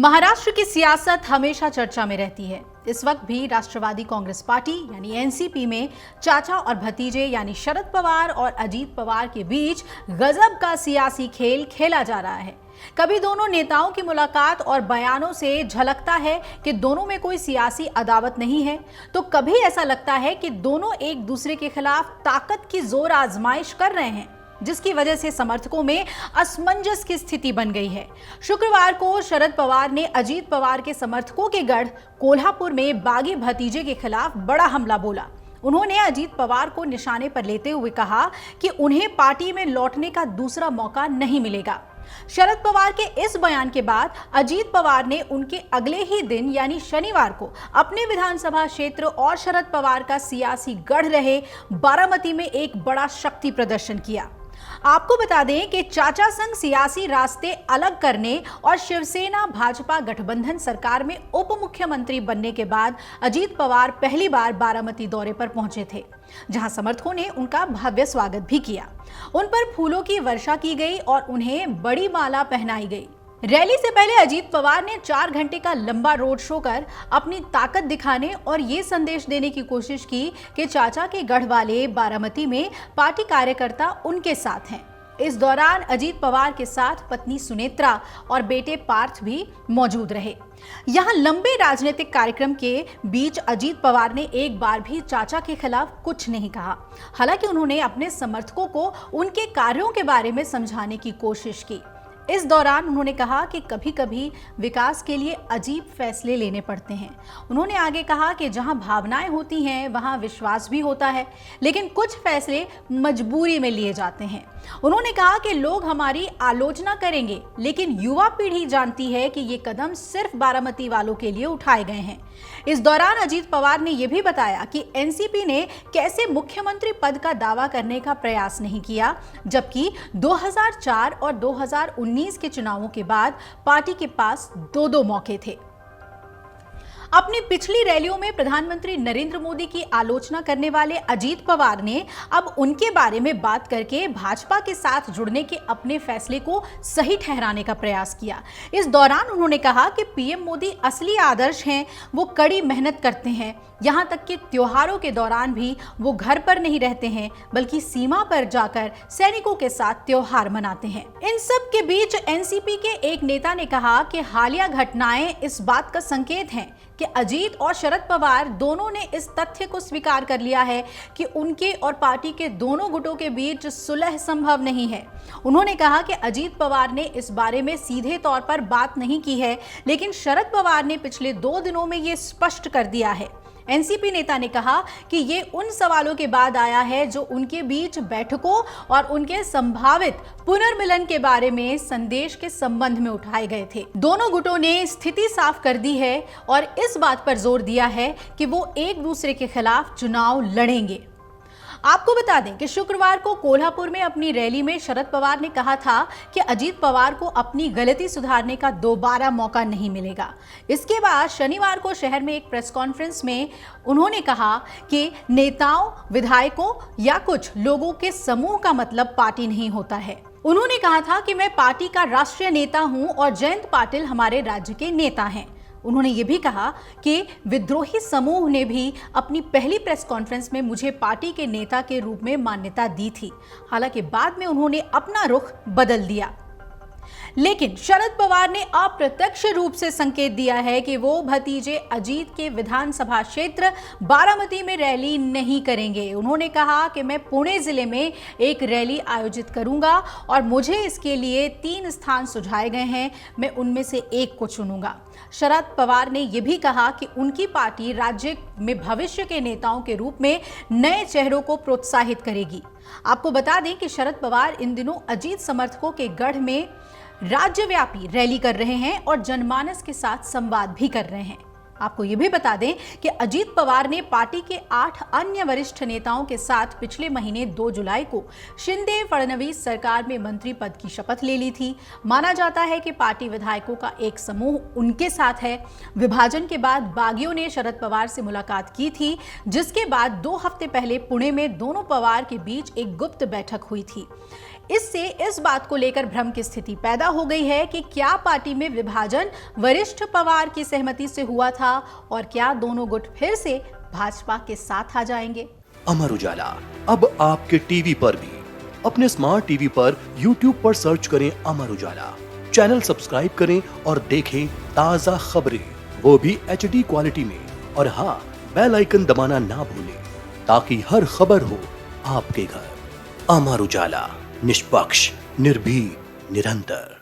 महाराष्ट्र की सियासत हमेशा चर्चा में रहती है। इस वक्त भी राष्ट्रवादी कांग्रेस पार्टी यानी एनसीपी में चाचा और भतीजे यानी शरद पवार और अजीत पवार के बीच गजब का सियासी खेल खेला जा रहा है। कभी दोनों नेताओं की मुलाकात और बयानों से झलकता है कि दोनों में कोई सियासी अदावत नहीं है, तो कभी ऐसा लगता है कि दोनों एक दूसरे के खिलाफ ताकत की जोर आजमाइश कर रहे हैं, जिसकी वजह से समर्थकों में असमंजस की स्थिति बन गई है। शुक्रवार को शरद पवार ने अजीत पवार के समर्थकों के गढ़ कोल्हापुर में बागी भतीजे के खिलाफ बड़ा हमला बोला। उन्होंने अजीत पवार को निशाने पर लेते हुए कहा कि उन्हें पार्टी में लौटने का दूसरा मौका नहीं मिलेगा। शरद पवार के इस बयान के बाद अजीत पवार ने उनके अगले ही दिन यानी शनिवार को अपने विधानसभा क्षेत्र और शरद पवार का सियासी गढ़ रहे बारामती में एक बड़ा शक्ति प्रदर्शन किया। आपको बता दें कि चाचा संग सियासी रास्ते अलग करने और शिवसेना भाजपा गठबंधन सरकार में उप मुख्यमंत्री बनने के बाद अजीत पवार पहली बार बारामती दौरे पर पहुंचे थे, जहां समर्थकों ने उनका भव्य स्वागत भी किया। उन पर फूलों की वर्षा की गई और उन्हें बड़ी माला पहनाई गई। रैली से पहले अजीत पवार ने 4 घंटे का लंबा रोड शो कर अपनी ताकत दिखाने और ये संदेश देने की कोशिश की कि चाचा के गढ़ वाले बारामती में पार्टी कार्यकर्ता उनके साथ हैं। इस दौरान अजीत पवार के साथ पत्नी सुनेत्रा और बेटे पार्थ भी मौजूद रहे। यहां लंबे राजनीतिक कार्यक्रम के बीच अजीत पवार ने एक बार भी चाचा के खिलाफ कुछ नहीं कहा। हालांकि उन्होंने अपने समर्थकों को उनके कार्यों के बारे में समझाने की कोशिश की। इस दौरान उन्होंने कहा कि कभी कभी विकास के लिए अजीब फैसले लेने पड़ते हैं। उन्होंने आगे कहा कि जहां भावनाएं होती हैं वहां विश्वास भी होता है, लेकिन कुछ फैसले मजबूरी में लिए जाते हैं। उन्होंने कहा कि लोग हमारी आलोचना करेंगे, लेकिन युवा पीढ़ी जानती है कि ये कदम सिर्फ बारामती वालों के लिए उठाए गए हैं। इस दौरान अजीत पवार ने यह भी बताया कि एनसीपी ने कैसे मुख्यमंत्री पद का दावा करने का प्रयास नहीं किया, जबकि 2004 और 2019 के चुनावों के बाद पार्टी के पास दो मौके थे। अपनी पिछली रैलियों में प्रधानमंत्री नरेंद्र मोदी की आलोचना करने वाले अजीत पवार ने अब उनके बारे में बात करके भाजपा के साथ जुड़ने के अपने फैसले को सही ठहराने का प्रयास किया। इस दौरान उन्होंने कहा कि पीएम मोदी असली आदर्श हैं, वो कड़ी मेहनत करते हैं, यहाँ तक कि त्योहारों के दौरान भी वो घर पर नहीं रहते हैं, बल्कि सीमा पर जाकर सैनिकों के साथ त्योहार मनाते हैं। इन सब के बीच एनसीपी के एक नेता ने कहा कि हालिया घटनाएं इस बात का संकेत हैं कि अजीत और शरद पवार दोनों ने इस तथ्य को स्वीकार कर लिया है कि उनके और पार्टी के दोनों गुटों के बीच सुलह संभव नहीं है। उन्होंने कहा कि अजीत पवार ने इस बारे में सीधे तौर पर बात नहीं की है, लेकिन शरद पवार ने पिछले 2 दिनों में ये स्पष्ट कर दिया है। एनसीपी नेता ने कहा कि ये उन सवालों के बाद आया है जो उनके बीच बैठकों और उनके संभावित पुनर्मिलन के बारे में संदेश के संबंध में उठाए गए थे। दोनों गुटों ने स्थिति साफ कर दी है और इस बात पर जोर दिया है कि वो एक दूसरे के खिलाफ चुनाव लड़ेंगे। आपको बता दें कि शुक्रवार को कोल्हापुर में अपनी रैली में शरद पवार ने कहा था कि अजीत पवार को अपनी गलती सुधारने का दोबारा मौका नहीं मिलेगा। इसके बाद शनिवार को शहर में एक प्रेस कॉन्फ्रेंस में उन्होंने कहा कि नेताओं, विधायकों या कुछ लोगों के समूह का मतलब पार्टी नहीं होता है। उन्होंने कहा था कि मैं पार्टी का राष्ट्रीय नेता हूं और जयंत पाटिल हमारे राज्य के नेता हैं। उन्होंने ये भी कहा कि विद्रोही समूह ने भी अपनी पहली प्रेस कॉन्फ्रेंस में मुझे पार्टी के नेता के रूप में मान्यता दी थी। हालांकि बाद में उन्होंने अपना रुख बदल दिया। लेकिन शरद पवार ने अप्रत्यक्ष रूप से संकेत दिया है कि वो भतीजे अजीत के विधानसभा क्षेत्र बारामती में रैली नहीं करेंगे। उन्होंने कहा कि मैं पुणे जिले में एक रैली आयोजित करूंगा और मुझे इसके लिए 3 स्थान सुझाए गए हैं, मैं उनमें से एक को चुनूंगा। शरद पवार ने यह भी कहा कि उनकी पार्टी राज्य में भविष्य के नेताओं के रूप में नए चेहरों को प्रोत्साहित करेगी। आपको बता दें कि शरद पवार इन दिनों अजीत समर्थकों के गढ़ में राज्यव्यापी रैली कर रहे हैं और जनमानस के साथ संवाद भी कर रहे हैं। आपको ये भी बता दें कि अजीत पवार ने पार्टी के 8 अन्य वरिष्ठ नेताओं के साथ पिछले महीने 2 जुलाई को शिंदे फडणवीस सरकार में मंत्री पद की शपथ ले ली थी। माना जाता है कि पार्टी विधायकों का एक समूह उनके साथ है। विभाजन के बाद बागियों ने शरद पवार से मुलाकात की थी, जिसके बाद 2 हफ्ते पहले पुणे में दोनों पवार के बीच एक गुप्त बैठक हुई थी। इससे इस बात को लेकर भ्रम की स्थिति पैदा हो गई है कि क्या पार्टी में विभाजन वरिष्ठ पवार की सहमति से हुआ था और क्या दोनों गुट फिर से भाजपा के साथ आ जाएंगे। अमर उजाला अब आपके टीवी पर भी। अपने स्मार्ट टीवी पर YouTube पर सर्च करें अमर उजाला, चैनल सब्सक्राइब करें और देखें ताजा खबरें, वो भी HD क्वालिटी में। और हाँ, बेल आइकन दबाना ना भूलें ताकि हर खबर हो आपके घर। अमर उजाला, निष्पक्ष, निर्भीक, निरंतर।